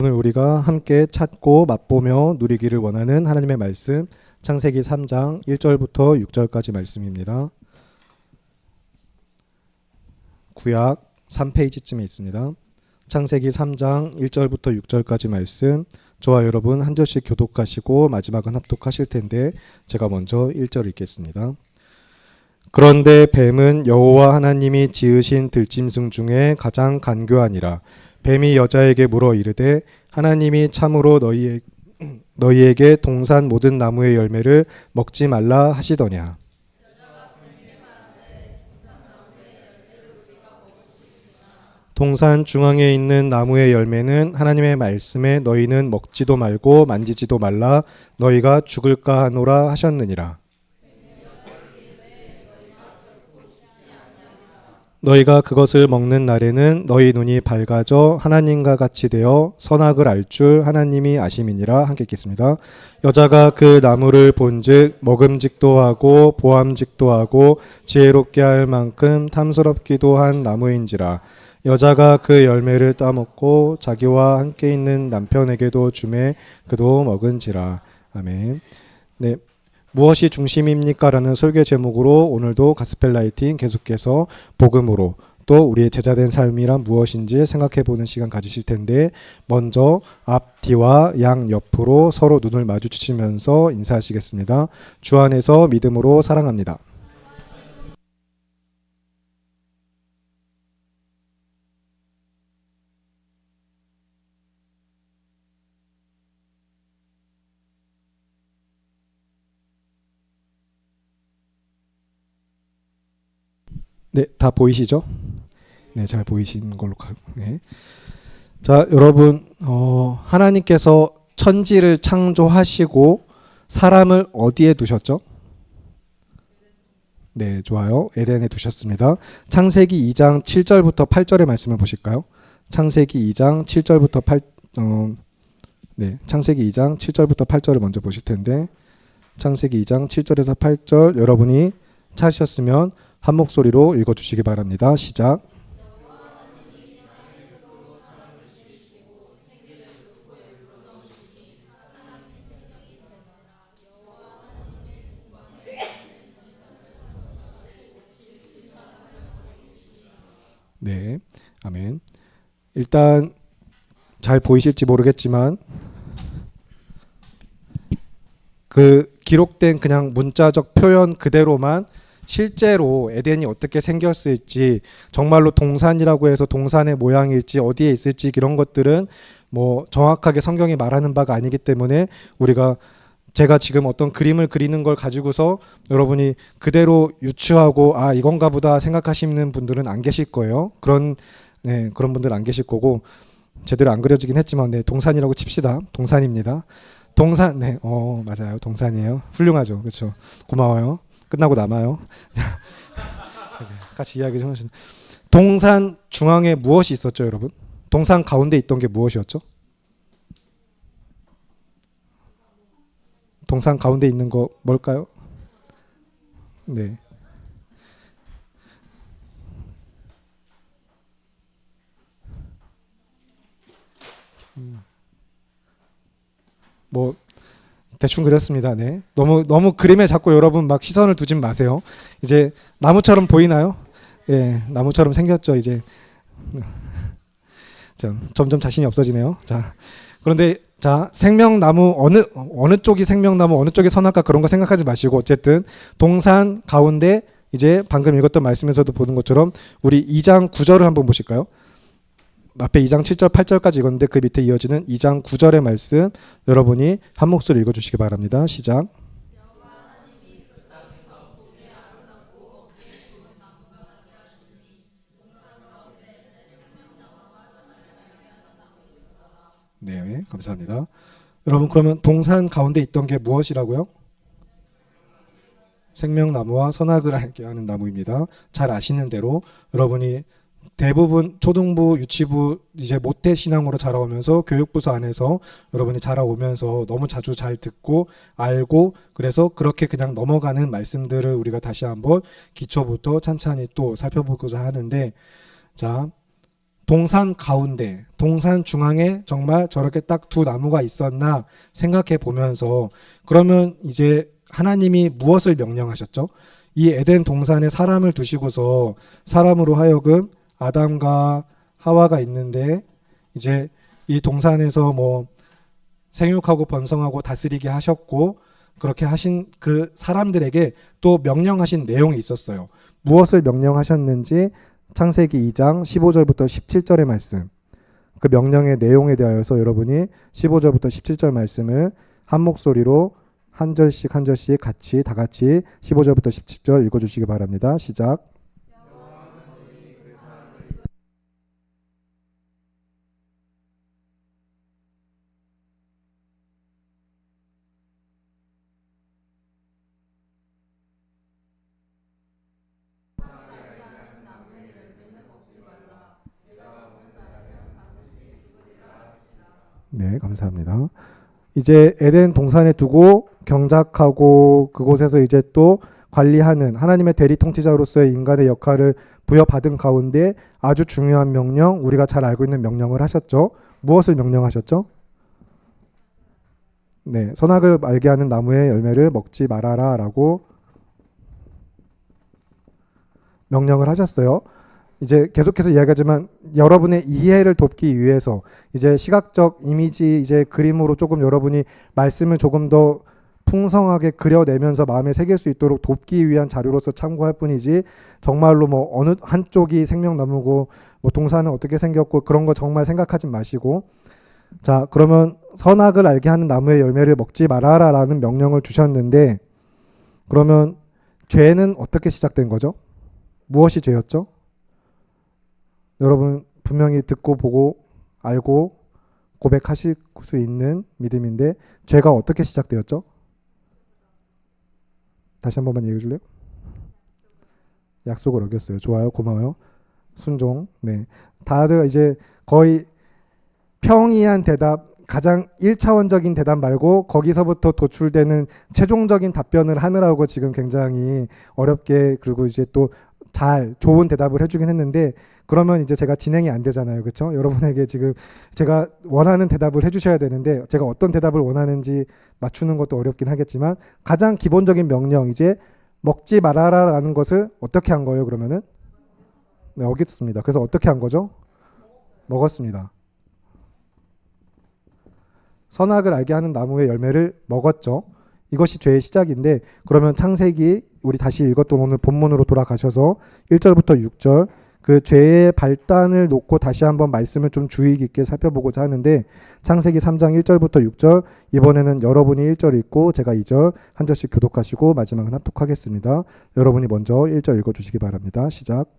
오늘 우리가 함께 찾고 맛보며 누리기를 원하는 하나님의 말씀, 창세기 3장 1절부터 6절까지 말씀입니다. 구약 3페이지쯤에 있습니다. 창세기 3장 1절부터 6절까지 말씀, 저와 여러분 한 절씩 교독하시고 마지막은 합독하실 텐데 제가 먼저 1절 읽겠습니다. 그런데 뱀은 여호와 하나님이 지으신 들짐승 중에 가장 간교하니라. 뱀이 여자에게 물어 이르되 하나님이 참으로 너희에게 동산 모든 나무의 열매를 먹지 말라 하시더냐. 동산 중앙에 있는 나무의 열매는 하나님의 말씀에 너희는 먹지도 말고 만지지도 말라 너희가 죽을까 하노라 하셨느니라. 너희가 그것을 먹는 날에는 너희 눈이 밝아져 하나님과 같이 되어 선악을 알 줄 하나님이 아심이니라. 함께 읽겠습니다. 여자가 그 나무를 본즉 먹음직도 하고 보암직도 하고 지혜롭게 할 만큼 탐스럽기도 한 나무인지라. 여자가 그 열매를 따먹고 자기와 함께 있는 남편에게도 주매 그도 먹은지라. 아멘. 네. 무엇이 중심입니까? 라는 설교 제목으로 오늘도 가스펠 라이팅 계속해서 복음으로 또 우리의 제자된 삶이란 무엇인지 생각해보는 시간 가지실 텐데, 먼저 앞뒤와 양 옆으로 서로 눈을 마주치시면서 인사하시겠습니다. 주 안에서 믿음으로 사랑합니다. 네, 다 보이시죠? 네, 잘 보이시는 걸로 가고. 네. 자, 여러분, 하나님께서 천지를 창조하시고 사람을 어디에 두셨죠? 네, 좋아요. 에덴에 두셨습니다. 창세기 2장 7절부터 8절의 말씀을 보실까요? 창세기 2장 7절부터 창세기 2장 7절부터 8절을 먼저 보실 텐데, 창세기 2장 7절에서 8절 여러분이 찾으셨으면 한 목소리로 읽어주시기 바랍니다. 시작. 네, 아멘. 일단 잘 보이실지 모르겠지만 그 기록된 그냥 문자적 표현 그대로만 실제로 에덴이 어떻게 생겼을지, 정말로 동산이라고 해서 동산의 모양일지 어디에 있을지 이런 것들은 뭐 정확하게 성경이 말하는 바가 아니기 때문에 제가 지금 어떤 그림을 그리는 걸 가지고서 여러분이 그대로 유추하고 아 이건가 보다 생각하시는 분들은 안 계실 거예요. 그런 분들 안 계실 거고, 제대로 안 그려지긴 했지만 동산이라고 칩시다. 동산입니다. 동산, 맞아요. 동산이에요. 훌륭하죠. 그렇죠. 고마워요. 끝나고 남아요. 같이 이야기 좀 하시는. 동산 중앙에 무엇이 있었죠, 여러분? 동산 가운데 있던 게 무엇이었죠? 동산 가운데 있는 거 뭘까요? 네. 뭐 대충 그렸습니다. 네. 너무 그림에 자꾸 여러분 막 시선을 두지 마세요. 이제 나무처럼 보이나요? 예, 나무처럼 생겼죠. 이제 점점 자신이 없어지네요. 자, 그런데 생명나무 어느 쪽이 생명나무 어느 쪽이 선악과 그런 거 생각하지 마시고, 어쨌든 동산 가운데 이제 방금 읽었던 말씀에서도 보는 것처럼 우리 2장 9절을 한번 보실까요? 앞에 2장 7절 8절까지 읽었는데 그 밑에 이어지는 2장 9절의 말씀 여러분이 한 목소리 읽어주시기 바랍니다. 시작. 네, 감사합니다. 여러분, 그러면 동산 가운데 있던 게 무엇이라고요? 생명나무와 선악을 알게 하는 나무입니다. 잘 아시는 대로 여러분이 대부분 초등부, 유치부 이제 모태 신앙으로 자라오면서 교육부서 안에서 여러분이 자라오면서 너무 자주 잘 듣고 알고, 그래서 그렇게 그냥 넘어가는 말씀들을 우리가 다시 한번 기초부터 찬찬히 또 살펴보고자 하는데, 자, 동산 가운데, 동산 중앙에 정말 저렇게 딱 두 나무가 있었나 생각해 보면서, 그러면 이제 하나님이 무엇을 명령하셨죠? 이 에덴 동산에 사람을 두시고서 사람으로 하여금 아담과 하와가 있는데 이제 이 동산에서 뭐 생육하고 번성하고 다스리게 하셨고, 그렇게 하신 그 사람들에게 또 명령하신 내용이 있었어요. 무엇을 명령하셨는지 창세기 2장 15절부터 17절의 말씀, 그 명령의 내용에 대하여서 여러분이 15절부터 17절 말씀을 한 목소리로 한 절씩 한 절씩 같이 다 같이 15절부터 17절 읽어주시기 바랍니다. 시작. 네, 감사합니다. 이제 에덴 동산에 두고 경작하고 그곳에서 이제 또 관리하는 하나님의 대리 통치자로서의 인간의 역할을 부여받은 가운데 아주 중요한 명령, 우리가 잘 알고 있는 명령을 하셨죠. 무엇을 명령하셨죠? 네, 선악을 알게 하는 나무의 열매를 먹지 말아라 라고 명령을 하셨어요. 이제 계속해서 이야기하지만 여러분의 이해를 돕기 위해서 이제 시각적 이미지 이제 그림으로 조금 여러분이 말씀을 조금 더 풍성하게 그려내면서 마음에 새길 수 있도록 돕기 위한 자료로서 참고할 뿐이지, 정말로 뭐 어느 한쪽이 생명나무고 뭐 동산은 어떻게 생겼고 그런 거 정말 생각하지 마시고, 자, 그러면 선악을 알게 하는 나무의 열매를 먹지 말아라 라는 명령을 주셨는데, 그러면 죄는 어떻게 시작된 거죠? 무엇이 죄였죠? 여러분 분명히 듣고 보고 알고 고백하실 수 있는 믿음인데, 죄가 어떻게 시작되었죠? 다시 한 번만 얘기해 줄래요? 약속을 어겼어요. 좋아요. 고마워요. 순종. 네. 다들 이제 거의 평이한 대답, 가장 1차원적인 대답 말고 거기서부터 도출되는 최종적인 답변을 하느라고 지금 굉장히 어렵게, 그리고 이제 또 잘 좋은 대답을 해주긴 했는데, 그러면 이제 제가 진행이 안 되잖아요. 그렇죠? 여러분에게 지금 제가 원하는 대답을 해주셔야 되는데, 제가 어떤 대답을 원하는지 맞추는 것도 어렵긴 하겠지만, 가장 기본적인 명령, 이제 먹지 말아라라는 것을 어떻게 한 거예요? 그러면은 네, 어겼습니다. 그래서 어떻게 한 거죠? 먹었습니다. 선악을 알게 하는 나무의 열매를 먹었죠. 이것이 죄의 시작인데, 그러면 창세기 우리 다시 읽었던 오늘 본문으로 돌아가셔서 1절부터 6절 그 죄의 발단을 놓고 다시 한번 말씀을 좀 주의 깊게 살펴보고자 하는데, 창세기 3장 1절부터 6절, 이번에는 여러분이 1절 읽고 제가 2절 한 절씩 교독하시고 마지막은 합독하겠습니다. 여러분이 먼저 1절 읽어주시기 바랍니다. 시작.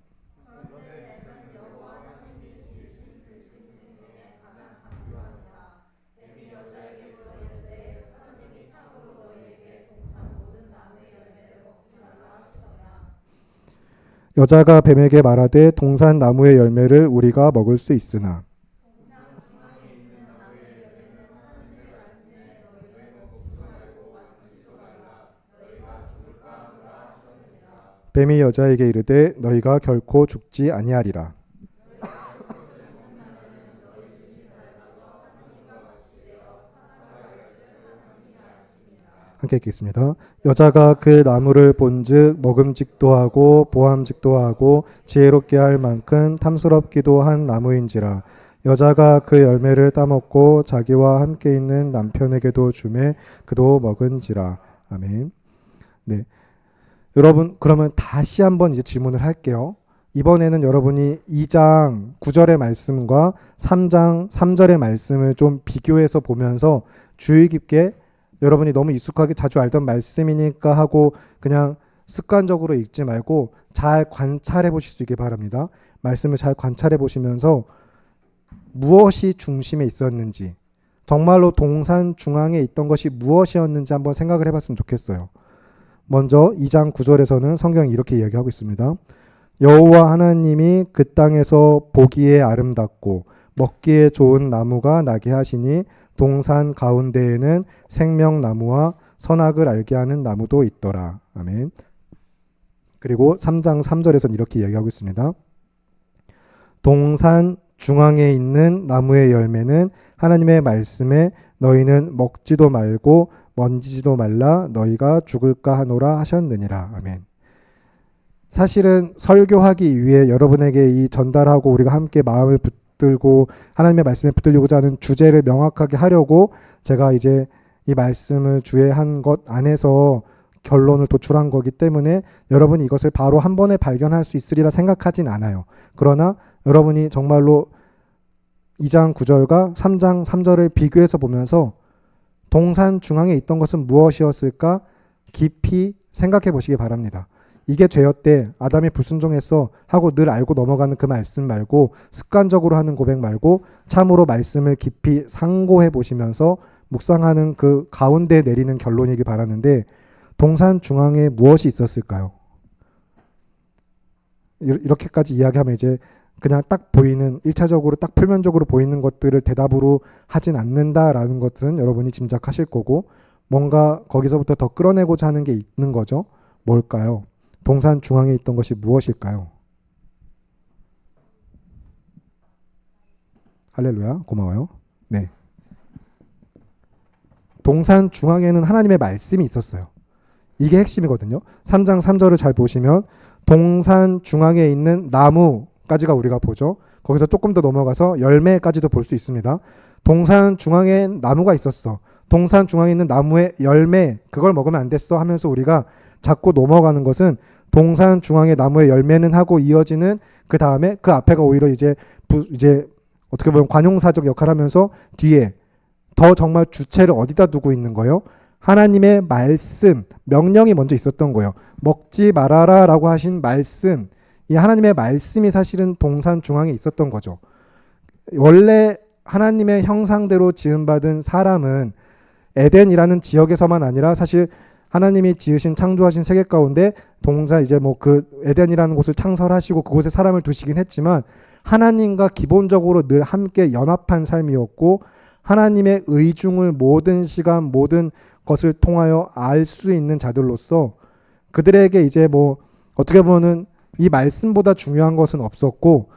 여자가 뱀에게 말하되 동산 나무의 열매를 우리가 먹을 수 있으나, 뱀이 여자에게 이르되 너희가 결코 죽지 아니하리라. 함께 읽겠습니다. 여자가 그 나무를 본즉 먹음직도 하고 보암직도 하고 지혜롭게 할 만큼 탐스럽기도 한 나무인지라. 여자가 그 열매를 따먹고 자기와 함께 있는 남편에게도 주매 그도 먹은지라. 아멘. 네, 여러분 그러면 다시 한번 이제 질문을 할게요. 이번에는 여러분이 2장 9절의 말씀과 3장 3절의 말씀을 좀 비교해서 보면서 주의 깊게, 여러분이 너무 익숙하게 자주 알던 말씀이니까 하고 그냥 습관적으로 읽지 말고 잘 관찰해 보실 수 있게 바랍니다. 말씀을 잘 관찰해 보시면서 무엇이 중심에 있었는지, 정말로 동산 중앙에 있던 것이 무엇이었는지 한번 생각을 해봤으면 좋겠어요. 먼저 2장 9절에서는 성경이 이렇게 이야기하고 있습니다. 여호와 하나님이 그 땅에서 보기에 아름답고 먹기에 좋은 나무가 나게 하시니 동산 가운데에는 생명나무와 선악을 알게 하는 나무도 있더라. 아멘. 그리고 3장 3절에서는 이렇게 이야기하고 있습니다. 동산 중앙에 있는 나무의 열매는 하나님의 말씀에 너희는 먹지도 말고 만지지도 말라 너희가 죽을까 하노라 하셨느니라. 아멘. 사실은 설교하기 위해 여러분에게 이 전달하고 우리가 함께 마음을 붙들고 하나님의 말씀에 붙들려고자 하는 주제를 명확하게 하려고 제가 이제 이 말씀을 주의한 것 안에서 결론을 도출한 거기 때문에 여러분이 이것을 바로 한 번에 발견할 수 있으리라 생각하진 않아요. 그러나 여러분이 정말로 2장 9절과 3장 3절을 비교해서 보면서 동산 중앙에 있던 것은 무엇이었을까 깊이 생각해 보시기 바랍니다. 이게 죄였대, 아담이 불순종했어 하고 늘 알고 넘어가는 그 말씀 말고, 습관적으로 하는 고백 말고 참으로 말씀을 깊이 상고해 보시면서 묵상하는 그 가운데 내리는 결론이길 바라는데, 동산 중앙에 무엇이 있었을까요? 이렇게까지 이야기하면 이제 그냥 딱 보이는, 1차적으로 딱 표면적으로 보이는 것들을 대답으로 하진 않는다라는 것은 여러분이 짐작하실 거고, 뭔가 거기서부터 더 끌어내고자 하는 게 있는 거죠. 뭘까요? 동산 중앙에 있던 것이 무엇일까요? 할렐루야, 고마워요. 네. 동산 중앙에는 하나님의 말씀이 있었어요. 이게 핵심이거든요. 3장 3절을 잘 보시면 동산 중앙에 있는 나무까지가 우리가 보죠. 거기서 조금 더 넘어가서 열매까지도 볼 수 있습니다. 동산 중앙에 나무가 있었어. 동산 중앙에 있는 나무의 열매, 그걸 먹으면 안 됐어 하면서 우리가 자꾸 넘어가는 것은 동산 중앙의 나무의 열매는 하고 이어지는 그 다음에 그 앞에가 오히려 이제 어떻게 보면 관용사적 역할을 하면서 뒤에 더 정말 주체를 어디다 두고 있는 거예요? 하나님의 말씀, 명령이 먼저 있었던 거예요. 먹지 말아라 라고 하신 말씀, 이 하나님의 말씀이 사실은 동산 중앙에 있었던 거죠. 원래 하나님의 형상대로 지음받은 사람은 에덴이라는 지역에서만 아니라 사실 하나님이 지으신 창조하신 세계 가운데 동산 이제 뭐 그 에덴이라는 곳을 창설하시고 그곳에 사람을 두시긴 했지만 하나님과 기본적으로 늘 함께 연합한 삶이었고, 하나님의 의중을 모든 시간 모든 것을 통하여 알 수 있는 자들로서 그들에게 이제 뭐 어떻게 보면은 이 말씀보다 중요한 것은 없었고,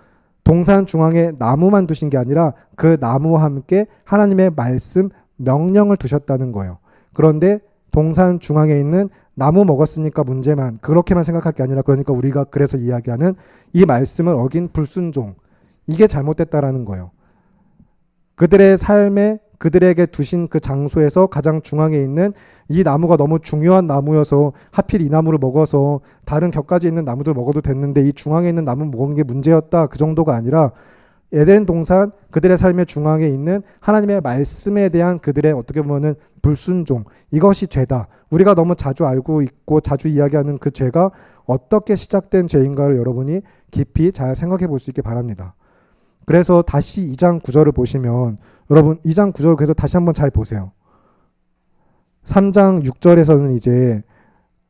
동산 중앙에 나무만 두신 게 아니라 그 나무와 함께 하나님의 말씀, 명령을 두셨다는 거예요. 그런데 동산 중앙에 있는 나무 먹었으니까 문제만, 그렇게만 생각할 게 아니라, 그러니까 우리가 그래서 이야기하는 이 말씀을 어긴 불순종, 이게 잘못됐다라는 거예요. 그들의 삶에 그들에게 두신 그 장소에서 가장 중앙에 있는 이 나무가 너무 중요한 나무여서 하필 이 나무를 먹어서 다른 곁가지에 있는 나무들 먹어도 됐는데 이 중앙에 있는 나무 먹은 게 문제였다, 그 정도가 아니라 에덴 동산 그들의 삶의 중앙에 있는 하나님의 말씀에 대한 그들의 어떻게 보면은 불순종, 이것이 죄다. 우리가 너무 자주 알고 있고 자주 이야기하는 그 죄가 어떻게 시작된 죄인가를 여러분이 깊이 잘 생각해 볼 수 있게 바랍니다. 그래서 다시 2장 9절을 보시면, 여러분 2장 9절 그래서 다시 한번 잘 보세요. 3장 6절에서는 이제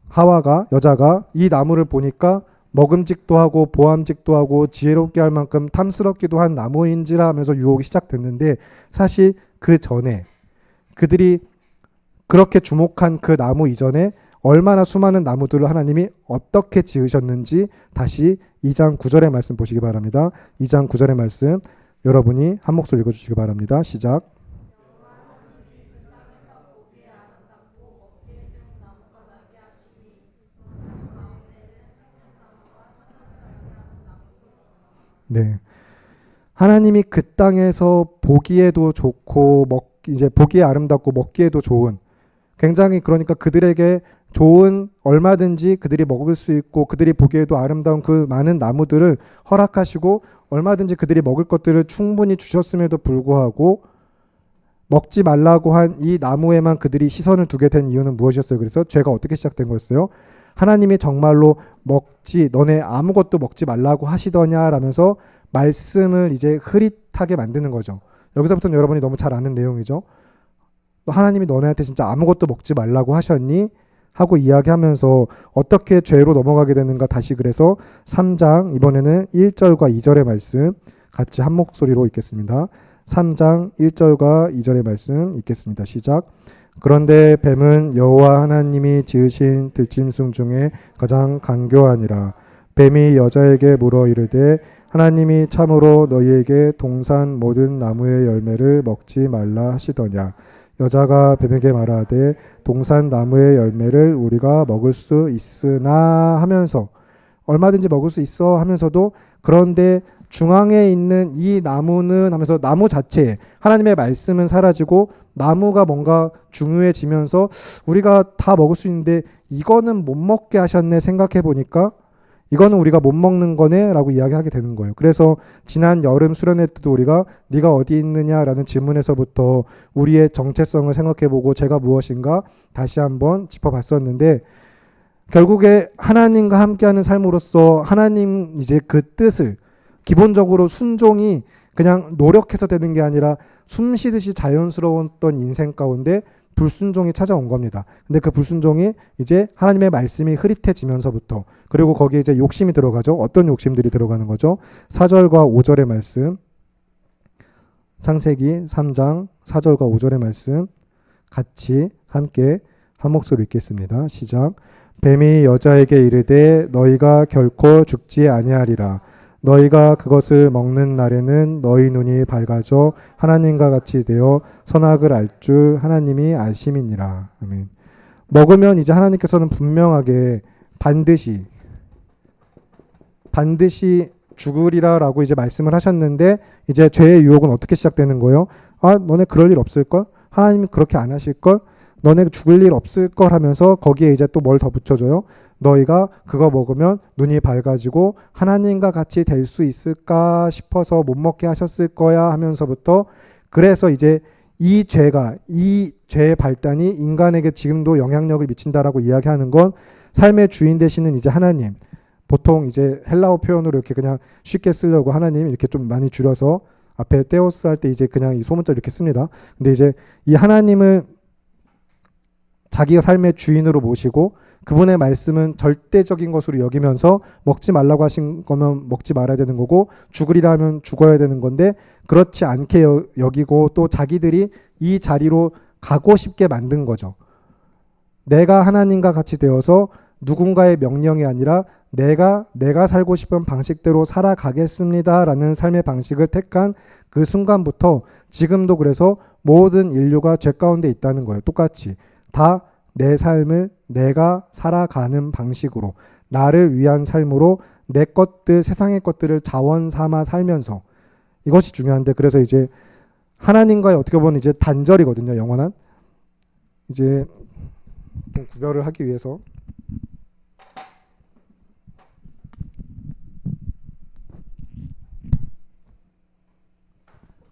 하와가, 여자가 이 나무를 보니까 먹음직도 하고 보암직도 하고 지혜롭게 할 만큼 탐스럽기도 한 나무인지라 하면서 유혹이 시작됐는데, 사실 그 전에 그들이 그렇게 주목한 그 나무 이전에 얼마나 수많은 나무들을 하나님이 어떻게 지으셨는지 다시 2장 9절의 말씀 보시기 바랍니다. 2장 9절의 말씀 여러분이 한 목소리 읽어주시기 바랍니다. 시작. 네, 하나님이 그 땅에서 보기에도 좋고 이제 보기에 아름답고 먹기에도 좋은, 굉장히 그러니까 그들에게 좋은, 얼마든지 그들이 먹을 수 있고 그들이 보기에도 아름다운 그 많은 나무들을 허락하시고 얼마든지 그들이 먹을 것들을 충분히 주셨음에도 불구하고 먹지 말라고 한 이 나무에만 그들이 시선을 두게 된 이유는 무엇이었어요? 그래서 죄가 어떻게 시작된 거였어요? 하나님이 정말로 너네 아무것도 먹지 말라고 하시더냐라면서 말씀을 이제 흐릿하게 만드는 거죠. 여기서부터는 여러분이 너무 잘 아는 내용이죠. 하나님이 너네한테 진짜 아무것도 먹지 말라고 하셨니? 하고 이야기하면서 어떻게 죄로 넘어가게 되는가, 다시 그래서 3장 이번에는 1절과 2절의 말씀 같이 한 목소리로 읽겠습니다. 3장 1절과 2절의 말씀 읽겠습니다. 시작. 그런데 뱀은 여호와 하나님이 지으신 들짐승 중에 가장 간교하니라. 뱀이 여자에게 물어 이르되 하나님이 참으로 너희에게 동산 모든 나무의 열매를 먹지 말라 하시더냐. 여자가 뱀에게 말하되 동산 나무의 열매를 우리가 먹을 수 있으나 하면서, 얼마든지 먹을 수 있어 하면서도, 그런데 중앙에 있는 이 나무는 하면서 나무 자체에 하나님의 말씀은 사라지고 나무가 뭔가 중요해지면서 우리가 다 먹을 수 있는데 이거는 못 먹게 하셨네 생각해 보니까 이거는 우리가 못 먹는 거네 라고 이야기하게 되는 거예요. 그래서 지난 여름 수련회 때도 우리가 네가 어디 있느냐라는 질문에서부터 우리의 정체성을 생각해보고 제가 무엇인가 다시 한번 짚어봤었는데, 결국에 하나님과 함께하는 삶으로서 하나님 이제 그 뜻을 기본적으로 순종이 그냥 노력해서 되는 게 아니라 숨쉬듯이 자연스러웠던 인생 가운데 불순종이 찾아온 겁니다. 근데 그 불순종이 이제 하나님의 말씀이 흐릿해지면서부터, 그리고 거기에 이제 욕심이 들어가죠. 어떤 욕심들이 들어가는 거죠? 4절과 5절의 말씀, 창세기 3장 4절과 5절의 말씀 같이 함께 한 목소리 읽겠습니다. 시작. 뱀이 여자에게 이르되 너희가 결코 죽지 아니하리라. 너희가 그것을 먹는 날에는 너희 눈이 밝아져 하나님과 같이 되어 선악을 알 줄 하나님이 아심이니라. 아멘. 먹으면 이제 하나님께서는 분명하게 반드시 죽으리라라고 이제 말씀을 하셨는데, 이제 죄의 유혹은 어떻게 시작되는 거예요? 아, 너네 그럴 일 없을걸? 하나님이 그렇게 안 하실걸? 너네 죽을 일 없을걸 하면서 거기에 이제 또 뭘 더 붙여줘요? 너희가 그거 먹으면 눈이 밝아지고 하나님과 같이 될 수 있을까 싶어서 못 먹게 하셨을 거야 하면서부터, 그래서 이제 이 죄의 발단이 인간에게 지금도 영향력을 미친다라고 이야기하는 건 삶의 주인 되시는 이제 하나님, 보통 이제 헬라어 표현으로 이렇게 그냥 쉽게 쓰려고 하나님 이렇게 좀 많이 줄여서 앞에 테오스 할 때 이제 그냥 이 소문자 이렇게 씁니다. 근데 이제 이 하나님을 자기가 삶의 주인으로 모시고 그분의 말씀은 절대적인 것으로 여기면서 먹지 말라고 하신 거면 먹지 말아야 되는 거고 죽으리라 하면 죽어야 되는 건데, 그렇지 않게 여기고 또 자기들이 이 자리로 가고 싶게 만든 거죠. 내가 하나님과 같이 되어서 누군가의 명령이 아니라 내가 살고 싶은 방식대로 살아가겠습니다라는 삶의 방식을 택한 그 순간부터 지금도 그래서 모든 인류가 죄 가운데 있다는 거예요. 똑같이 다 내 삶을 내가 살아가는 방식으로, 나를 위한 삶으로 내 것들, 세상의 것들을 자원 삼아 살면서, 이것이 중요한데, 그래서 이제 하나님과의 어떻게 보면 이제 단절이거든요. 영원한 이제 좀 구별을 하기 위해서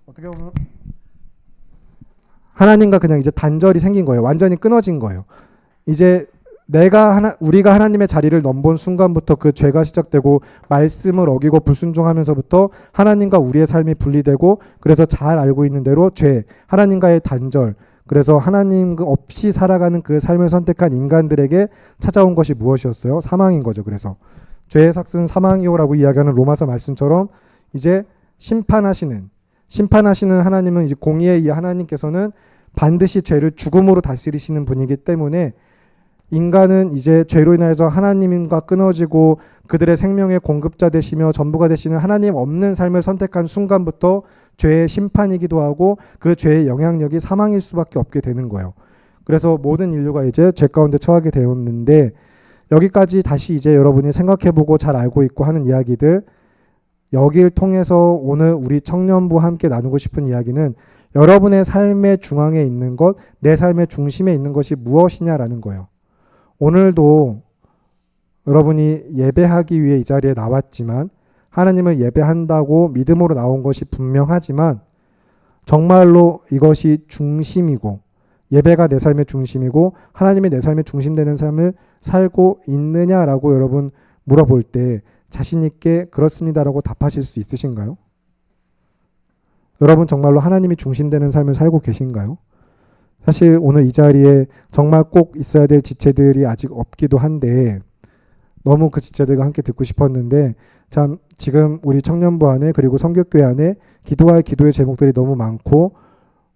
어떻게 보면 하나님과 그냥 이제 단절이 생긴 거예요. 완전히 끊어진 거예요. 이제 우리가 하나님의 자리를 넘본 순간부터 그 죄가 시작되고 말씀을 어기고 불순종하면서부터 하나님과 우리의 삶이 분리되고, 그래서 잘 알고 있는 대로 죄, 하나님과의 단절, 그래서 하나님 없이 살아가는 그 삶을 선택한 인간들에게 찾아온 것이 무엇이었어요? 사망인 거죠. 그래서 죄의 삭은 사망이요라고 이야기하는 로마서 말씀처럼 이제 심판하시는 하나님은, 이제 공의의 이 하나님께서는 반드시 죄를 죽음으로 다스리시는 분이기 때문에 인간은 이제 죄로 인하여서 하나님과 끊어지고 그들의 생명의 공급자 되시며 전부가 되시는 하나님 없는 삶을 선택한 순간부터 죄의 심판이기도 하고 그 죄의 영향력이 사망일 수밖에 없게 되는 거예요. 그래서 모든 인류가 이제 죄 가운데 처하게 되었는데, 여기까지 다시 이제 여러분이 생각해보고 잘 알고 있고 하는 이야기들, 여기를 통해서 오늘 우리 청년부와 함께 나누고 싶은 이야기는 여러분의 삶의 중앙에 있는 것, 내 삶의 중심에 있는 것이 무엇이냐라는 거예요. 오늘도 여러분이 예배하기 위해 이 자리에 나왔지만, 하나님을 예배한다고 믿음으로 나온 것이 분명하지만, 정말로 이것이 중심이고 예배가 내 삶의 중심이고 하나님이 내 삶의 중심되는 삶을 살고 있느냐라고 여러분 물어볼 때 자신 있게 그렇습니다라고 답하실 수 있으신가요? 여러분 정말로 하나님이 중심되는 삶을 살고 계신가요? 사실 오늘 이 자리에 정말 꼭 있어야 될 지체들이 아직 없기도 한데, 너무 그 지체들과 함께 듣고 싶었는데, 참 지금 우리 청년부 안에 그리고 성교교회 안에 기도할 기도의 제목들이 너무 많고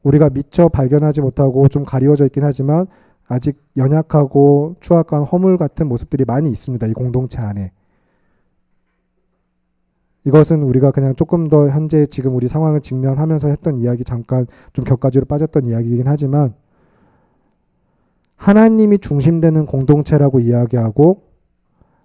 우리가 미처 발견하지 못하고 좀 가리워져 있긴 하지만 아직 연약하고 추악한 허물 같은 모습들이 많이 있습니다. 이 공동체 안에. 이것은 우리가 그냥 조금 더 현재 지금 우리 상황을 직면하면서 했던 이야기, 잠깐 좀 격가지로 빠졌던 이야기이긴 하지만, 하나님이 중심되는 공동체라고 이야기하고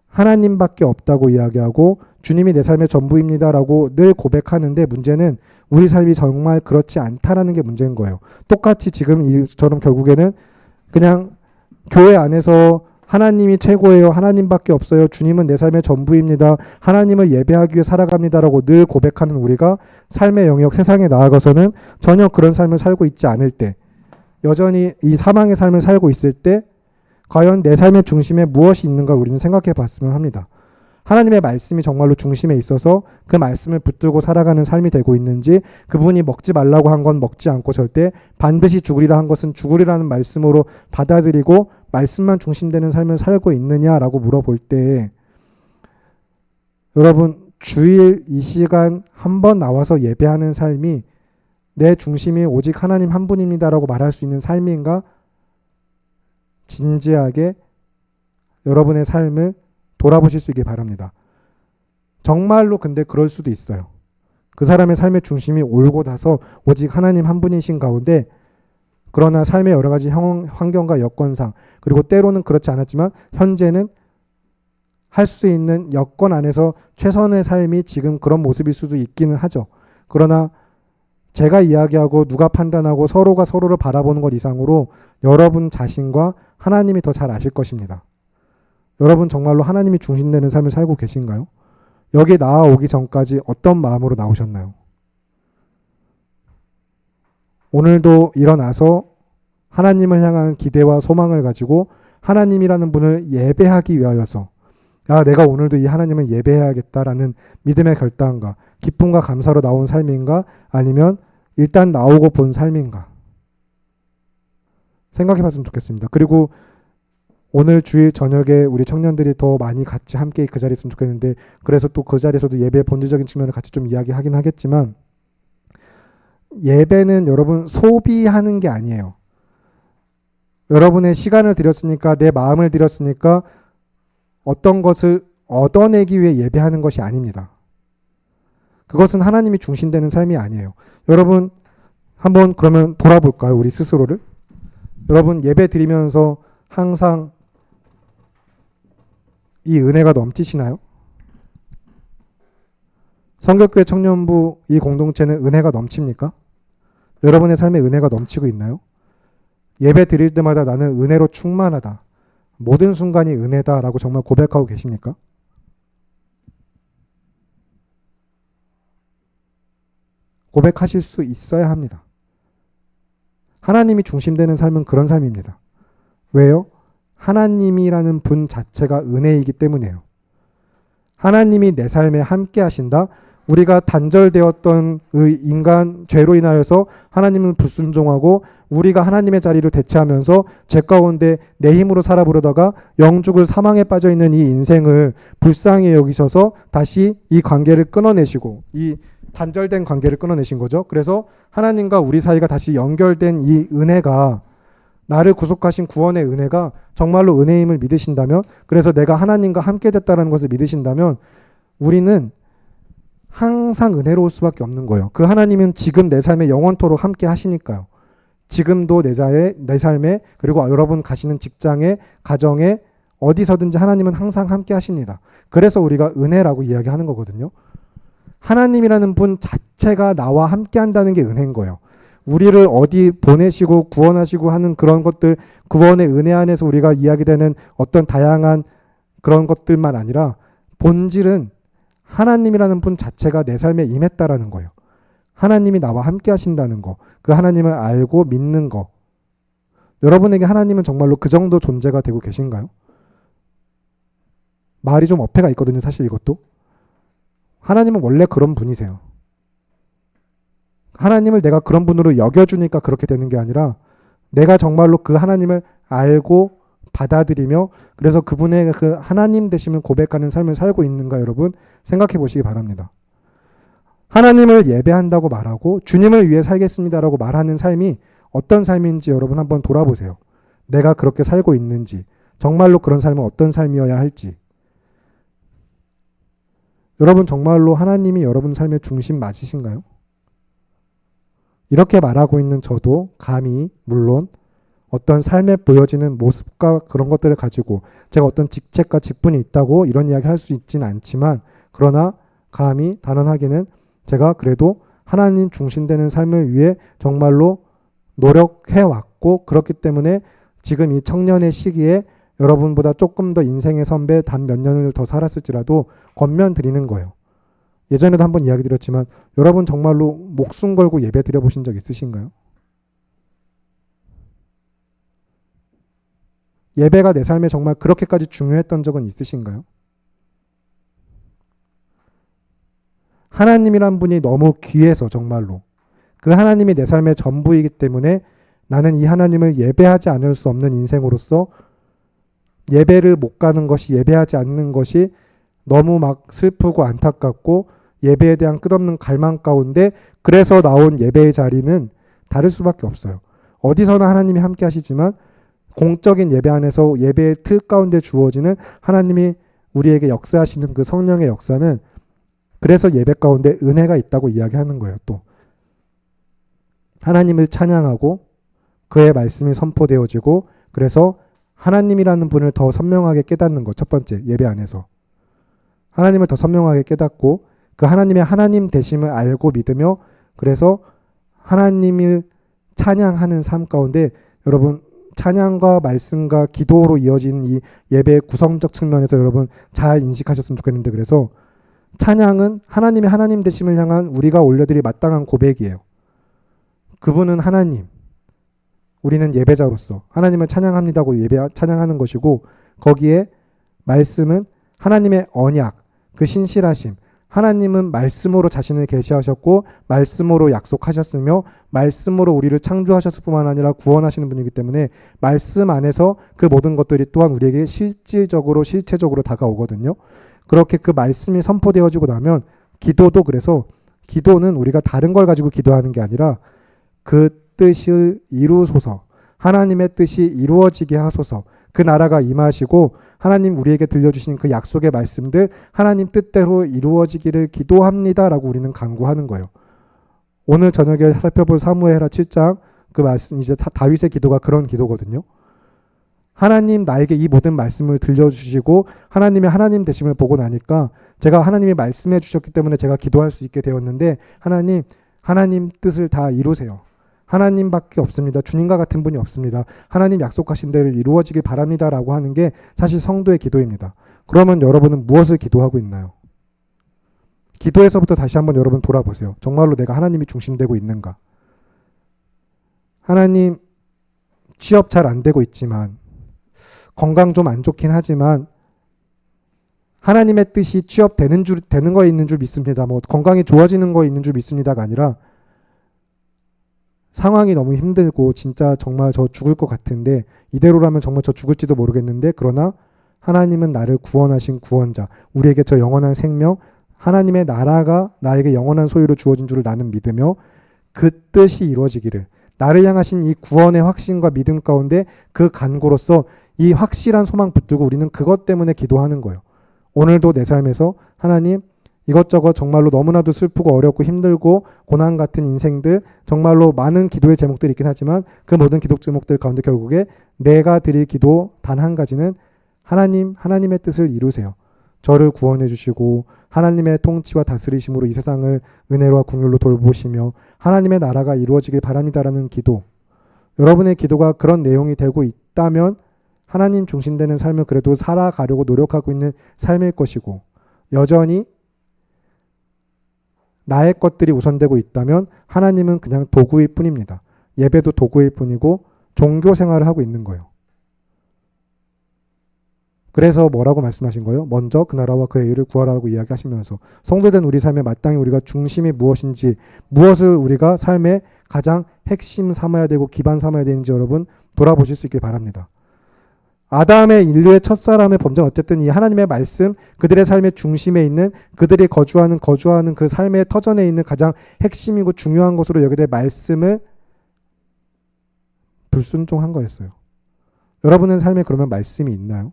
하나님밖에 없다고 이야기하고 주님이 내 삶의 전부입니다라고 늘 고백하는데, 문제는 우리 삶이 정말 그렇지 않다라는 게 문제인 거예요. 똑같이 지금 이처럼 결국에는 그냥 교회 안에서 하나님이 최고예요, 하나님밖에 없어요, 주님은 내 삶의 전부입니다, 하나님을 예배하기 위해 살아갑니다라고 늘 고백하는 우리가 삶의 영역, 세상에 나아가서는 전혀 그런 삶을 살고 있지 않을 때, 여전히 이 사망의 삶을 살고 있을 때 과연 내 삶의 중심에 무엇이 있는가 우리는 생각해 봤으면 합니다. 하나님의 말씀이 정말로 중심에 있어서 그 말씀을 붙들고 살아가는 삶이 되고 있는지, 그분이 먹지 말라고 한 건 먹지 않고 절대 반드시 죽으리라 한 것은 죽으리라는 말씀으로 받아들이고 말씀만 중심되는 삶을 살고 있느냐라고 물어볼 때, 여러분 주일 이 시간 한번 나와서 예배하는 삶이 내 중심이 오직 하나님 한 분입니다라고 말할 수 있는 삶인가? 진지하게 여러분의 삶을 돌아보실 수 있길 바랍니다. 정말로 근데 그럴 수도 있어요. 그 사람의 삶의 중심이 올고 나서 오직 하나님 한 분이신 가운데, 그러나 삶의 여러 가지 환경과 여건상, 그리고 때로는 그렇지 않았지만 현재는 할 수 있는 여건 안에서 최선의 삶이 지금 그런 모습일 수도 있기는 하죠. 그러나 제가 이야기하고 누가 판단하고 서로가 서로를 바라보는 것 이상으로 여러분 자신과 하나님이 더 잘 아실 것입니다. 여러분 정말로 하나님이 중심되는 삶을 살고 계신가요? 여기 나아오기 전까지 어떤 마음으로 나오셨나요? 오늘도 일어나서 하나님을 향한 기대와 소망을 가지고 하나님이라는 분을 예배하기 위하여서, 야, 내가 오늘도 이 하나님을 예배해야겠다라는 믿음의 결단과 기쁨과 감사로 나온 삶인가, 아니면 일단 나오고 본 삶인가, 생각해 봤으면 좋겠습니다. 그리고 오늘 주일 저녁에 우리 청년들이 더 많이 같이 함께 그 자리에 있으면 좋겠는데, 그래서 또 그 자리에서도 예배의 본질적인 측면을 같이 좀 이야기하긴 하겠지만, 예배는 여러분 소비하는 게 아니에요. 여러분의 시간을 드렸으니까, 내 마음을 드렸으니까 어떤 것을 얻어내기 위해 예배하는 것이 아닙니다. 그것은 하나님이 중심되는 삶이 아니에요. 여러분 한번 그러면 돌아볼까요? 우리 스스로를. 여러분 예배 드리면서 항상 이 은혜가 넘치시나요? 성결교회 청년부 이 공동체는 은혜가 넘칩니까? 여러분의 삶에 은혜가 넘치고 있나요? 예배 드릴 때마다 나는 은혜로 충만하다, 모든 순간이 은혜다라고 정말 고백하고 계십니까? 고백하실 수 있어야 합니다. 하나님이 중심되는 삶은 그런 삶입니다. 왜요? 하나님이라는 분 자체가 은혜이기 때문이에요. 하나님이 내 삶에 함께 하신다. 우리가 단절되었던 인간 죄로 인하여서 하나님을 불순종하고 우리가 하나님의 자리를 대체하면서 죄 가운데 내 힘으로 살아보려다가 영죽을 사망에 빠져있는 이 인생을 불쌍히 여기셔서 다시 이 관계를 끊어내시고, 이 단절된 관계를 끊어내신 거죠. 그래서 하나님과 우리 사이가 다시 연결된 이 은혜가, 나를 구속하신 구원의 은혜가 정말로 은혜임을 믿으신다면, 그래서 내가 하나님과 함께 됐다는 것을 믿으신다면, 우리는 항상 은혜로울 수밖에 없는 거예요. 그 하나님은 지금 내 삶에 영원토록 함께 하시니까요. 지금도 내 삶에, 그리고 여러분 가시는 직장에, 가정에, 어디서든지 하나님은 항상 함께 하십니다. 그래서 우리가 은혜라고 이야기하는 거거든요. 하나님이라는 분 자체가 나와 함께 한다는 게 은혜인 거예요. 우리를 어디 보내시고 구원하시고 하는 그런 것들, 구원의 은혜 안에서 우리가 이야기되는 어떤 다양한 그런 것들만 아니라, 본질은 하나님이라는 분 자체가 내 삶에 임했다라는 거예요. 하나님이 나와 함께 하신다는 거, 그 하나님을 알고 믿는 거. 여러분에게 하나님은 정말로 그 정도 존재가 되고 계신가요? 말이 좀 어폐가 있거든요, 사실 이것도. 하나님은 원래 그런 분이세요. 하나님을 내가 그런 분으로 여겨주니까 그렇게 되는 게 아니라, 내가 정말로 그 하나님을 알고 받아들이며, 그래서 그분의 그 하나님 되심을 고백하는 삶을 살고 있는가, 여러분 생각해 보시기 바랍니다. 하나님을 예배한다고 말하고 주님을 위해 살겠습니다라고 말하는 삶이 어떤 삶인지 여러분 한번 돌아보세요. 내가 그렇게 살고 있는지, 정말로 그런 삶은 어떤 삶이어야 할지. 여러분 정말로 하나님이 여러분 삶의 중심 맞으신가요? 이렇게 말하고 있는 저도 감히 물론 어떤 삶에 보여지는 모습과 그런 것들을 가지고 제가 어떤 직책과 직분이 있다고 이런 이야기를 할 수 있지는 않지만, 그러나 감히 단언하기는 제가 그래도 하나님 중심되는 삶을 위해 정말로 노력해왔고, 그렇기 때문에 지금 이 청년의 시기에 여러분보다 조금 더 인생의 선배 단 몇 년을 더 살았을지라도 권면 드리는 거예요. 예전에도 한번 이야기 드렸지만 여러분 정말로 목숨 걸고 예배 드려보신 적 있으신가요? 예배가 내 삶에 정말 그렇게까지 중요했던 적은 있으신가요? 하나님이란 분이 너무 귀해서 정말로 그 하나님이 내 삶의 전부이기 때문에 나는 이 하나님을 예배하지 않을 수 없는 인생으로서 예배를 못 가는 것이, 예배하지 않는 것이 너무 막 슬프고 안타깝고 예배에 대한 끝없는 갈망 가운데 그래서 나온 예배의 자리는 다를 수밖에 없어요. 어디서나 하나님이 함께 하시지만 공적인 예배 안에서 예배의 틀 가운데 주어지는 하나님이 우리에게 역사하시는 그 성령의 역사는, 그래서 예배 가운데 은혜가 있다고 이야기하는 거예요. 또 하나님을 찬양하고 그의 말씀이 선포되어지고, 그래서 하나님이라는 분을 더 선명하게 깨닫는 것. 첫 번째, 예배 안에서 하나님을 더 선명하게 깨닫고 그 하나님의 하나님 되심을 알고 믿으며, 그래서 하나님을 찬양하는 삶 가운데 여러분 찬양과 말씀과 기도로 이어진 이 예배의 구성적 측면에서 여러분 잘 인식하셨으면 좋겠는데, 그래서 찬양은 하나님의 하나님 되심을 향한 우리가 올려드릴 마땅한 고백이에요. 그분은 하나님, 우리는 예배자로서 하나님을 찬양합니다고 찬양하는 것이고, 거기에 말씀은 하나님의 언약, 그 신실하심, 하나님은 말씀으로 자신을 계시하셨고 말씀으로 약속하셨으며 말씀으로 우리를 창조하셨을 뿐만 아니라 구원하시는 분이기 때문에 말씀 안에서 그 모든 것들이 또한 우리에게 실질적으로 실체적으로 다가오거든요. 그렇게 그 말씀이 선포되어지고 나면 기도도, 그래서 기도는 우리가 다른 걸 가지고 기도하는 게 아니라 그 뜻을 이루소서, 하나님의 뜻이 이루어지게 하소서, 그 나라가 임하시고 하나님 우리에게 들려주신 그 약속의 말씀들 하나님 뜻대로 이루어지기를 기도합니다라고 우리는 간구하는 거예요. 오늘 저녁에 살펴볼 사무엘하 7장 그 말씀, 이제 다윗의 기도가 그런 기도거든요. 하나님 나에게 이 모든 말씀을 들려주시고 하나님의 하나님 되심을 보고 나니까 제가 하나님이 말씀해 주셨기 때문에 제가 기도할 수 있게 되었는데, 하나님 뜻을 다 이루세요. 하나님밖에 없습니다. 주님과 같은 분이 없습니다. 하나님 약속하신 대로 이루어지길 바랍니다라고 하는 게 사실 성도의 기도입니다. 그러면 여러분은 무엇을 기도하고 있나요? 기도에서부터 다시 한번 여러분 돌아보세요. 정말로 내가 하나님이 중심되고 있는가? 하나님, 취업 잘 안 되고 있지만, 건강 좀 안 좋긴 하지만 하나님의 뜻이 취업되는 거에 있는 줄 믿습니다. 뭐 건강이 좋아지는 거에 있는 줄 믿습니다가 아니라, 상황이 너무 힘들고 진짜 정말 저 죽을 것 같은데 이대로라면 정말 저 죽을지도 모르겠는데, 그러나 하나님은 나를 구원하신 구원자, 우리에게 저 영원한 생명, 하나님의 나라가 나에게 영원한 소유로 주어진 줄을 나는 믿으며 그 뜻이 이루어지기를, 나를 향하신 이 구원의 확신과 믿음 가운데 그 간구로서 이 확실한 소망 붙들고 우리는 그것 때문에 기도하는 거예요. 오늘도 내 삶에서 하나님, 이것저것 정말로 너무나도 슬프고 어렵고 힘들고 고난 같은 인생들, 정말로 많은 기도의 제목들이 있긴 하지만 그 모든 기도 제목들 가운데 결국에 내가 드릴 기도 단 한 가지는 하나님, 하나님의 뜻을 이루세요. 저를 구원해 주시고 하나님의 통치와 다스리심으로 이 세상을 은혜와 긍휼로 돌보시며 하나님의 나라가 이루어지길 바랍니다라는 기도. 여러분의 기도가 그런 내용이 되고 있다면 하나님 중심되는 삶을 그래도 살아가려고 노력하고 있는 삶일 것이고, 여전히 나의 것들이 우선되고 있다면 하나님은 그냥 도구일 뿐입니다. 예배도 도구일 뿐이고 종교 생활을 하고 있는 거예요. 그래서 뭐라고 말씀하신 거예요? 먼저 그 나라와 그의 의를 구하라고 이야기하시면서 성도된 우리 삶에 마땅히 우리가 중심이 무엇인지, 무엇을 우리가 삶의 가장 핵심 삼아야 되고 기반 삼아야 되는지 여러분 돌아보실 수 있길 바랍니다. 아담의 인류의 첫사람의 범죄는 어쨌든 이 하나님의 말씀, 그들의 삶의 중심에 있는, 그들이 거주하는 그 삶의 터전에 있는 가장 핵심이고 중요한 것으로 여기에 말씀을 불순종한 거였어요. 여러분의 삶에 그러면 말씀이 있나요?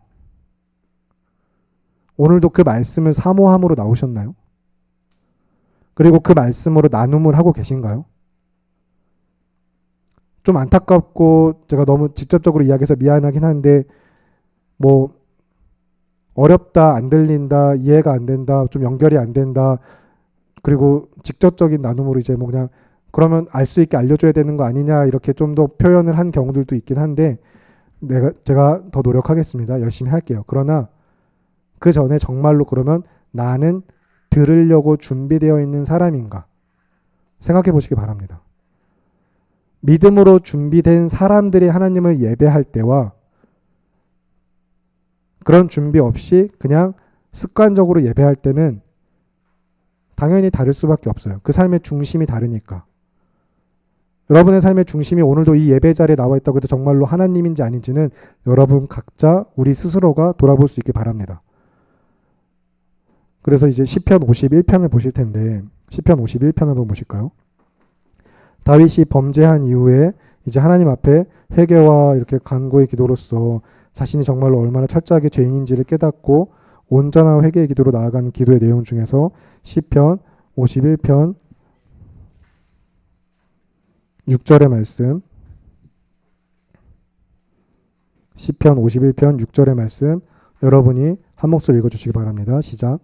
오늘도 그 말씀을 사모함으로 나오셨나요? 그리고 그 말씀으로 나눔을 하고 계신가요? 좀 안타깝고 제가 너무 직접적으로 이야기해서 미안하긴 한데 뭐 어렵다, 안 들린다, 이해가 안 된다, 좀 연결이 안 된다. 그리고 직접적인 나눔으로 이제 뭐 그냥 그러면 알 수 있게 알려줘야 되는 거 아니냐 이렇게 좀 더 표현을 한 경우들도 있긴 한데 제가 더 노력하겠습니다. 열심히 할게요. 그러나 그 전에 정말로 그러면 나는 들으려고 준비되어 있는 사람인가 생각해 보시기 바랍니다. 믿음으로 준비된 사람들이 하나님을 예배할 때와 그런 준비 없이 그냥 습관적으로 예배할 때는 당연히 다를 수밖에 없어요. 그 삶의 중심이 다르니까. 여러분의 삶의 중심이 오늘도 이 예배 자리에 나와 있다고 해도 정말로 하나님인지 아닌지는 여러분 각자 우리 스스로가 돌아볼 수 있길 바랍니다. 그래서 이제 시편 51편을 보실 텐데 시편 51편 한번 보실까요? 다윗이 범죄한 이후에 이제 하나님 앞에 회개와 이렇게 간구의 기도로서 자신이 정말로 얼마나 철저하게 죄인인지를 깨닫고 온전한 회개의 기도로 나아가는 기도의 내용 중에서 시편 51편 6절의 말씀, 시편 51편 6절의 말씀 여러분이 한 목소리 읽어주시기 바랍니다. 시작.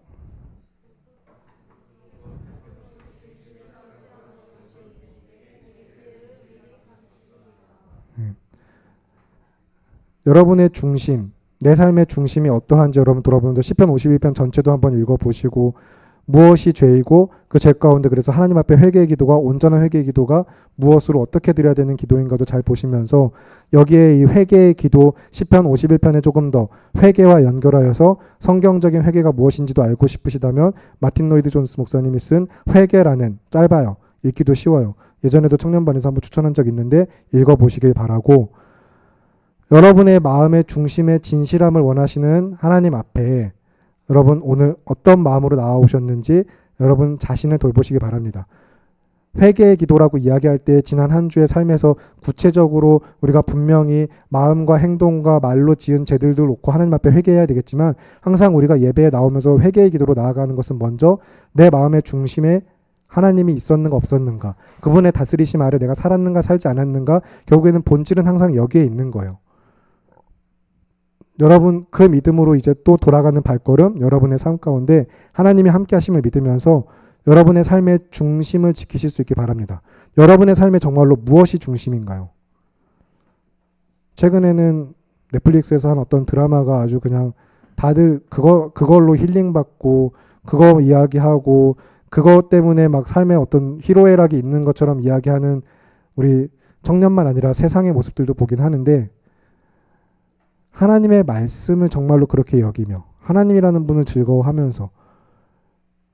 여러분의 중심, 내 삶의 중심이 어떠한지 여러분 돌아보면서 시편 51편 전체도 한번 읽어보시고 무엇이 죄이고 그 죄 가운데 그래서 하나님 앞에 회개의 기도가 온전한 회개의 기도가 무엇으로 어떻게 드려야 되는 기도인가도 잘 보시면서 여기에 이 회개의 기도 시편 51편에 조금 더 회개와 연결하여서 성경적인 회개가 무엇인지도 알고 싶으시다면 마틴 로이드 존스 목사님이 쓴 회개라는 짧아요. 읽기도 쉬워요. 예전에도 청년반에서 한번 추천한 적 있는데 읽어보시길 바라고 여러분의 마음의 중심에 진실함을 원하시는 하나님 앞에 여러분 오늘 어떤 마음으로 나아오셨는지 여러분 자신을 돌보시기 바랍니다. 회개의 기도라고 이야기할 때 지난 한 주의 삶에서 구체적으로 우리가 분명히 마음과 행동과 말로 지은 죄들을 놓고 하나님 앞에 회개해야 되겠지만 항상 우리가 예배에 나오면서 회개의 기도로 나아가는 것은 먼저 내 마음의 중심에 하나님이 있었는가 없었는가 그분의 다스리심 아래 내가 살았는가 살지 않았는가 결국에는 본질은 항상 여기에 있는 거예요. 여러분 그 믿음으로 이제 또 돌아가는 발걸음 여러분의 삶 가운데 하나님이 함께 하심을 믿으면서 여러분의 삶의 중심을 지키실 수 있기 바랍니다. 여러분의 삶에 정말로 무엇이 중심인가요? 최근에는 넷플릭스에서 한 어떤 드라마가 아주 그냥 다들 그걸로 힐링받고 그거 이야기하고 그것 때문에 막 삶에 어떤 희로애락이 있는 것처럼 이야기하는 우리 청년만 아니라 세상의 모습들도 보긴 하는데 하나님의 말씀을 정말로 그렇게 여기며 하나님이라는 분을 즐거워하면서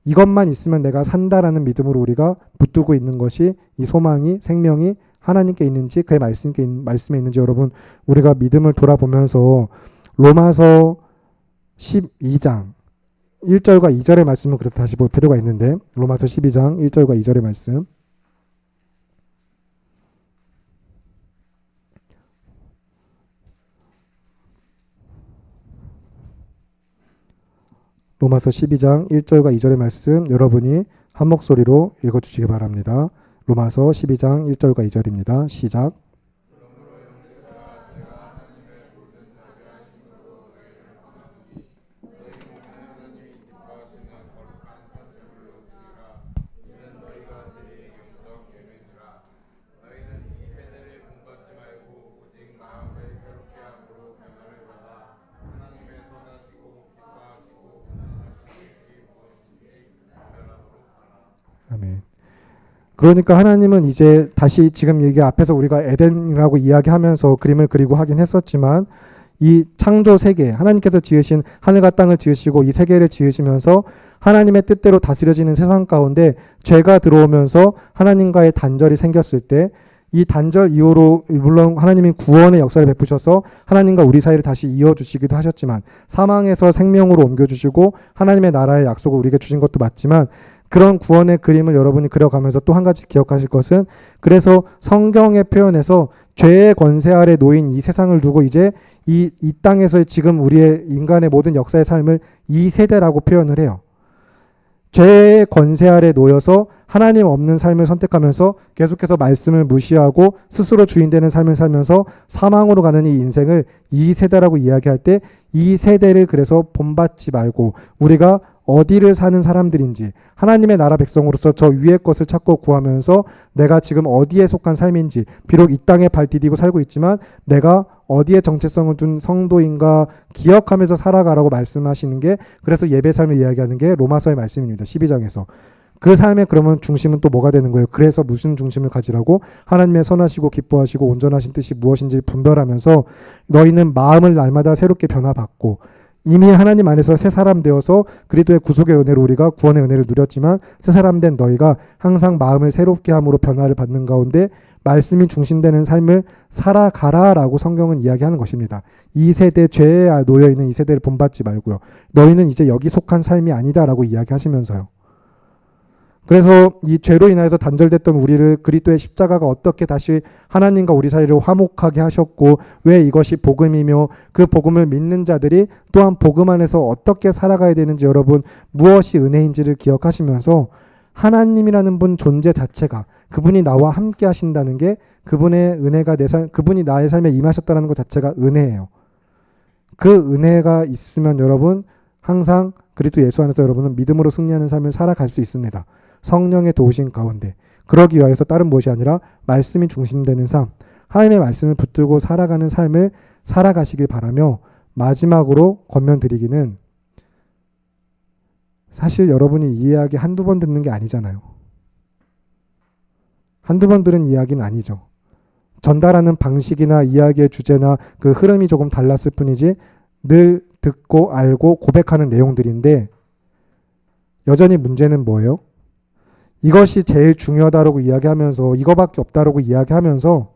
이것만 있으면 내가 산다라는 믿음으로 우리가 붙들고 있는 것이 이 소망이 생명이 하나님께 있는지 그의 말씀에 있는지 여러분 우리가 믿음을 돌아보면서 로마서 12장 1절과 2절의 말씀을 그래도 다시 볼 필요가 있는데 로마서 12장 1절과 2절의 말씀 로마서 12장 1절과 2절의 말씀 여러분이 한 목소리로 읽어주시기 바랍니다. 로마서 12장 1절과 2절입니다. 시작. 아멘. 그러니까 하나님은 이제 다시 지금 얘기 앞에서 우리가 에덴이라고 이야기하면서 그림을 그리고 하긴 했었지만 이 창조 세계 하나님께서 지으신 하늘과 땅을 지으시고 이 세계를 지으시면서 하나님의 뜻대로 다스려지는 세상 가운데 죄가 들어오면서 하나님과의 단절이 생겼을 때 이 단절 이후로 물론 하나님이 구원의 역사를 베푸셔서 하나님과 우리 사이를 다시 이어주시기도 하셨지만 사망에서 생명으로 옮겨주시고 하나님의 나라의 약속을 우리에게 주신 것도 맞지만 그런 구원의 그림을 여러분이 그려가면서 또 한 가지 기억하실 것은, 그래서 성경의 표현에서 죄의 권세 아래 놓인 이 세상을 두고 이제 이 땅에서의 지금 우리의 인간의 모든 역사의 삶을 이 세대라고 표현을 해요. 죄의 권세 아래 놓여서 하나님 없는 삶을 선택하면서 계속해서 말씀을 무시하고 스스로 주인 되는 삶을 살면서 사망으로 가는 이 인생을 이 세대라고 이야기할 때, 이 세대를 그래서 본받지 말고 우리가 어디를 사는 사람들인지, 하나님의 나라 백성으로서 저 위의 것을 찾고 구하면서 내가 지금 어디에 속한 삶인지, 비록 이 땅에 발 디디고 살고 있지만 내가 어디에 정체성을 둔 성도인가 기억하면서 살아가라고 말씀하시는 게, 그래서 예배 삶을 이야기하는 게 로마서의 말씀입니다. 12장에서. 그 삶의 그러면 중심은 또 뭐가 되는 거예요? 그래서 무슨 중심을 가지라고? 하나님의 선하시고 기뻐하시고 온전하신 뜻이 무엇인지 분별하면서 너희는 마음을 날마다 새롭게 변화받고, 이미 하나님 안에서 새 사람 되어서 그리스도의 구속의 은혜로 우리가 구원의 은혜를 누렸지만 새 사람 된 너희가 항상 마음을 새롭게 함으로 변화를 받는 가운데 말씀이 중심되는 삶을 살아가라라고 성경은 이야기하는 것입니다. 이 세대, 죄에 놓여있는 이 세대를 본받지 말고요. 너희는 이제 여기 속한 삶이 아니다라고 이야기하시면서요. 그래서 이 죄로 인하여서 단절됐던 우리를 그리스도의 십자가가 어떻게 다시 하나님과 우리 사이를 화목하게 하셨고, 왜 이것이 복음이며 그 복음을 믿는 자들이 또한 복음 안에서 어떻게 살아가야 되는지, 여러분 무엇이 은혜인지를 기억하시면서 하나님이라는 분 존재 자체가, 그분이 나와 함께 하신다는 게, 그분의 은혜가 그분이 나의 삶에 임하셨다는 것 자체가 은혜예요. 그 은혜가 있으면 여러분 항상 그리스도 예수 안에서 여러분은 믿음으로 승리하는 삶을 살아갈 수 있습니다. 성령의 도우신 가운데. 그러기 위하여서 다른 무엇이 아니라 말씀이 중심되는 삶, 하나님의 말씀을 붙들고 살아가는 삶을 살아가시길 바라며, 마지막으로 권면드리기는, 사실 여러분이 이 이야기 한두 번 듣는 게 아니잖아요. 한두 번 들은 이야기는 아니죠. 전달하는 방식이나 이야기의 주제나 그 흐름이 조금 달랐을 뿐이지 늘 듣고 알고 고백하는 내용들인데, 여전히 문제는 뭐예요? 이것이 제일 중요하다라고 이야기하면서, 이거밖에 없다라고 이야기하면서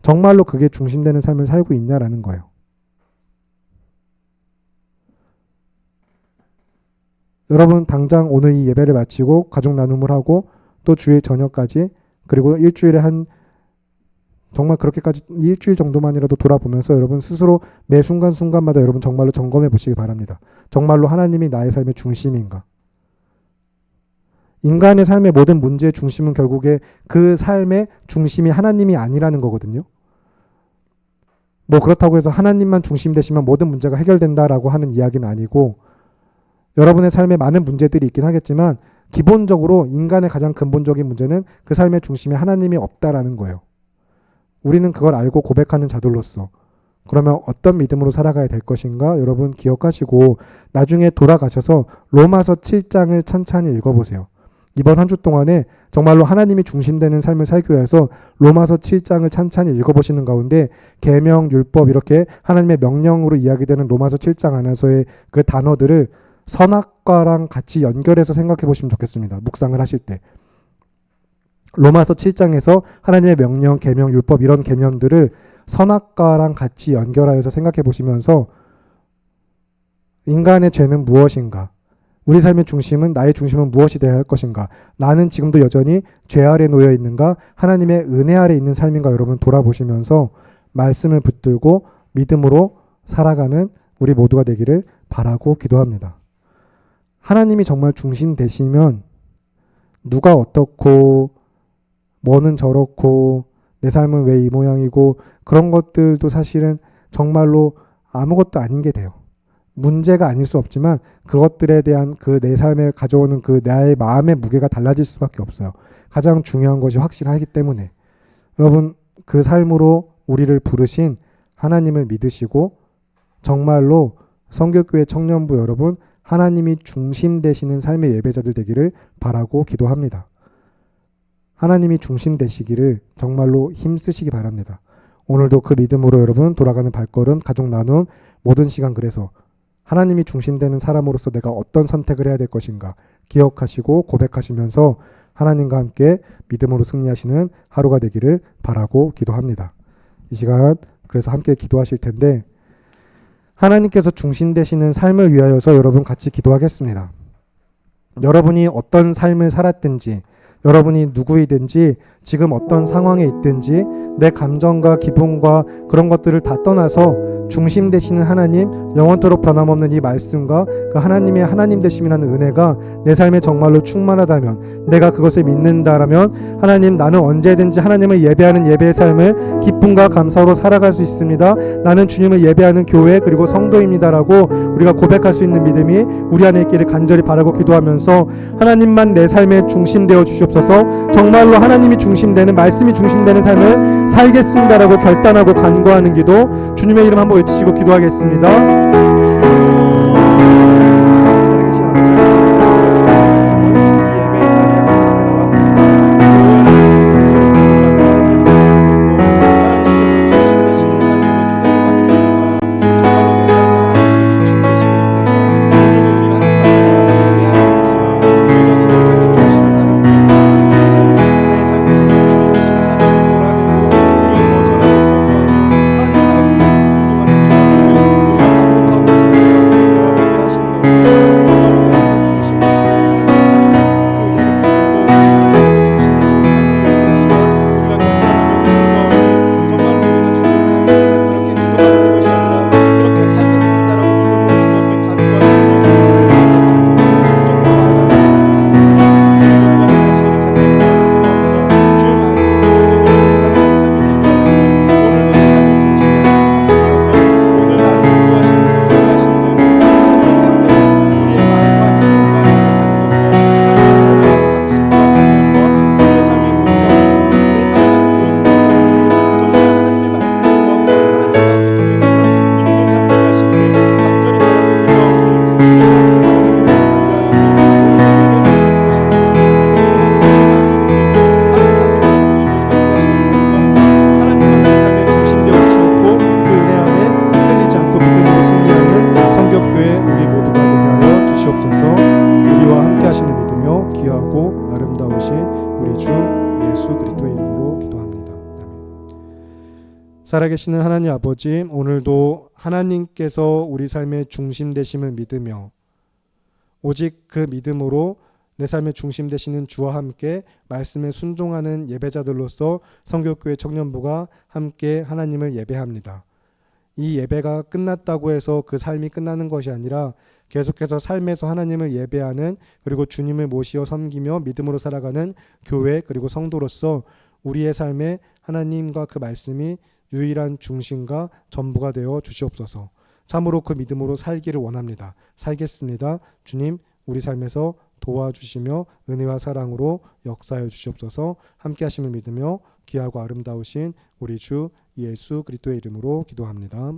정말로 그게 중심되는 삶을 살고 있냐라는 거예요. 여러분 당장 오늘 이 예배를 마치고 가족 나눔을 하고 또 주일 저녁까지, 그리고 일주일에 한 정말 그렇게까지 일주일 정도만이라도 돌아보면서 여러분 스스로 매 순간순간마다 여러분 정말로 점검해 보시기 바랍니다. 정말로 하나님이 나의 삶의 중심인가? 인간의 삶의 모든 문제의 중심은 결국에 그 삶의 중심이 하나님이 아니라는 거거든요. 뭐 그렇다고 해서 하나님만 중심 되시면 모든 문제가 해결된다라고 하는 이야기는 아니고, 여러분의 삶에 많은 문제들이 있긴 하겠지만 기본적으로 인간의 가장 근본적인 문제는 그 삶의 중심에 하나님이 없다라는 거예요. 우리는 그걸 알고 고백하는 자들로서 그러면 어떤 믿음으로 살아가야 될 것인가 여러분 기억하시고, 나중에 돌아가셔서 로마서 7장을 찬찬히 읽어보세요. 이번 한 주 동안에 정말로 하나님이 중심되는 삶을 살기 위해서 로마서 7장을 찬찬히 읽어보시는 가운데 계명, 율법 이렇게 하나님의 명령으로 이야기되는 로마서 7장 안에서의 그 단어들을 선악과랑 같이 연결해서 생각해 보시면 좋겠습니다. 묵상을 하실 때. 로마서 7장에서 하나님의 명령, 계명, 율법 이런 개념들을 선악과랑 같이 연결하여서 생각해 보시면서 인간의 죄는 무엇인가? 우리 삶의 중심은, 나의 중심은 무엇이 되어야 할 것인가? 나는 지금도 여전히 죄 아래 놓여 있는가? 하나님의 은혜 아래 있는 삶인가? 여러분 돌아보시면서 말씀을 붙들고 믿음으로 살아가는 우리 모두가 되기를 바라고 기도합니다. 하나님이 정말 중심 되시면 누가 어떻고 뭐는 저렇고 내 삶은 왜 이 모양이고 그런 것들도 사실은 정말로 아무것도 아닌 게 돼요. 문제가 아닐 수 없지만 그것들에 대한 그 내 삶에 가져오는 그 나의 마음의 무게가 달라질 수밖에 없어요. 가장 중요한 것이 확실하기 때문에 여러분 그 삶으로 우리를 부르신 하나님을 믿으시고 정말로 성결교회 청년부 여러분 하나님이 중심 되시는 삶의 예배자들 되기를 바라고 기도합니다. 하나님이 중심 되시기를 정말로 힘쓰시기 바랍니다. 오늘도 그 믿음으로 여러분 돌아가는 발걸음, 가족 나눔, 모든 시간 그래서 하나님이 중심되는 사람으로서 내가 어떤 선택을 해야 될 것인가 기억하시고 고백하시면서 하나님과 함께 믿음으로 승리하시는 하루가 되기를 바라고 기도합니다. 이 시간 그래서 함께 기도하실 텐데 하나님께서 중심 되시는 삶을 위하여서 여러분 같이 기도하겠습니다. 여러분이 어떤 삶을 살았든지, 여러분이 누구이든지, 지금 어떤 상황에 있든지, 내 감정과 기분과 그런 것들을 다 떠나서 중심 되시는 하나님, 영원토록 변함없는 이 말씀과 그 하나님의 하나님 되심이라는 은혜가 내 삶에 정말로 충만하다면, 내가 그것을 믿는다라면, 하나님, 나는 언제든지 하나님을 예배하는 예배의 삶을 기쁨과 감사로 살아갈 수 있습니다. 나는 주님을 예배하는 교회 그리고 성도입니다라고 우리가 고백할 수 있는 믿음이 우리 안에 있기를 간절히 바라고 기도하면서, 하나님만 내 삶의 중심 되어 주시옵소서. 정말로 하나님이 중심되는, 말씀이 중심되는 삶을 살겠습니다라고 결단하고 간구하는 기도, 주님의 이름 한번 외치시고 기도하겠습니다. 살아계신 아버지 하나님, 주님의 은혜로 이 예배의 자리에 하나님 앞에 나왔습니다. 교회라는 공동체를 부름받은 하나님의 백성으로서 하나님께서 중심되시는 삶으로 초대를 받은 우리가 정말로 내 삶에 하나님께서 중심되심이 있는가? 오늘도 우리가 하나님 앞에 나와서 예배하고 있지만 여전히 내 삶의 중심은 다른 무엇보다 다른지, 내 삶에 정말 주인 되신 하나님을 몰아내고 그를 거절하고 거부하며 하나님의 말씀에 순종하는 저희를 우리가 반복하고 지나가고 돌아보게 하시는 가운데 정말로 내 삶의 중심 되시는 하나님의 말씀, 그 은혜를 붙들고 하나님께서 중심 되시는 삶을 위해서 이 시간 우리가 결단하며 간구하오니, 정말로 우리가 주님 단지 그냥 그렇게 기도만 하는 것이 아니라 그렇게 살겠습니다라고 믿음으로 주님 앞에 간구하면서 그 삶의 방법으로 순종으로 나아가는 사람처럼 우리 모두가 되시기를 간절히 바라고 기도합니다. 주의 말씀을 붙들고 믿음으로 살아가는 삶이 되게 하소서. 오늘도 내 삶의 중심이 하나님 한 분이어서 오늘 나를 인도하시는 그 인도하시는 대로 하나님의 뜻대로 우리의 마음과 행동과 생각하는 것과 삶을 풀어나가는 방식과 방향과 우리의 삶의 본전, 내 살아가는 모든 여정들이 정말 하나님의 말씀을 부합하고 하나님과 함께 동행하는 믿음의 삶을 하시기를 간절히 바라고 기도하오니, 주님과 함께 살아가는 삶을 위하여서 오늘도 예배를 부르셨으니 그 믿음 안에서 주의 말씀 붙들고 하나님 앞에 나아가는 우리 모두가 되시길 간구하며, 하나님만 그 삶의 중심 되어 주시옵고 그 은혜 안에 흔들리지 않고 믿음으로 승리하는 성격교회 우리 모두가 되게 하여 주시옵소서. 우리와 함께 하시는 믿으며 귀하고 아름다우신 우리 주 예수 그리스도의 이름으로 기도합니다. 아멘. 살아계시는 하나님 아버지, 오늘도 하나님께서 우리 삶의 중심 되심을 믿으며 오직 그 믿음으로 내 삶의 중심 되시는 주와 함께 말씀에 순종하는 예배자들로서 성교교회 청년부가 함께 하나님을 예배합니다. 이 예배가 끝났다고 해서 그 삶이 끝나는 것이 아니라 계속해서 삶에서 하나님을 예배하는, 그리고 주님을 모시어 섬기며 믿음으로 살아가는 교회 그리고 성도로서 우리의 삶에 하나님과 그 말씀이 유일한 중심과 전부가 되어 주시옵소서. 참으로 그 믿음으로 살기를 원합니다. 살겠습니다. 주님, 우리 삶에서 도와주시며 은혜와 사랑으로 역사해 주시옵소서. 함께 하심을 믿으며 귀하고 아름다우신 우리 주 예수 그리스도의 이름으로 기도합니다.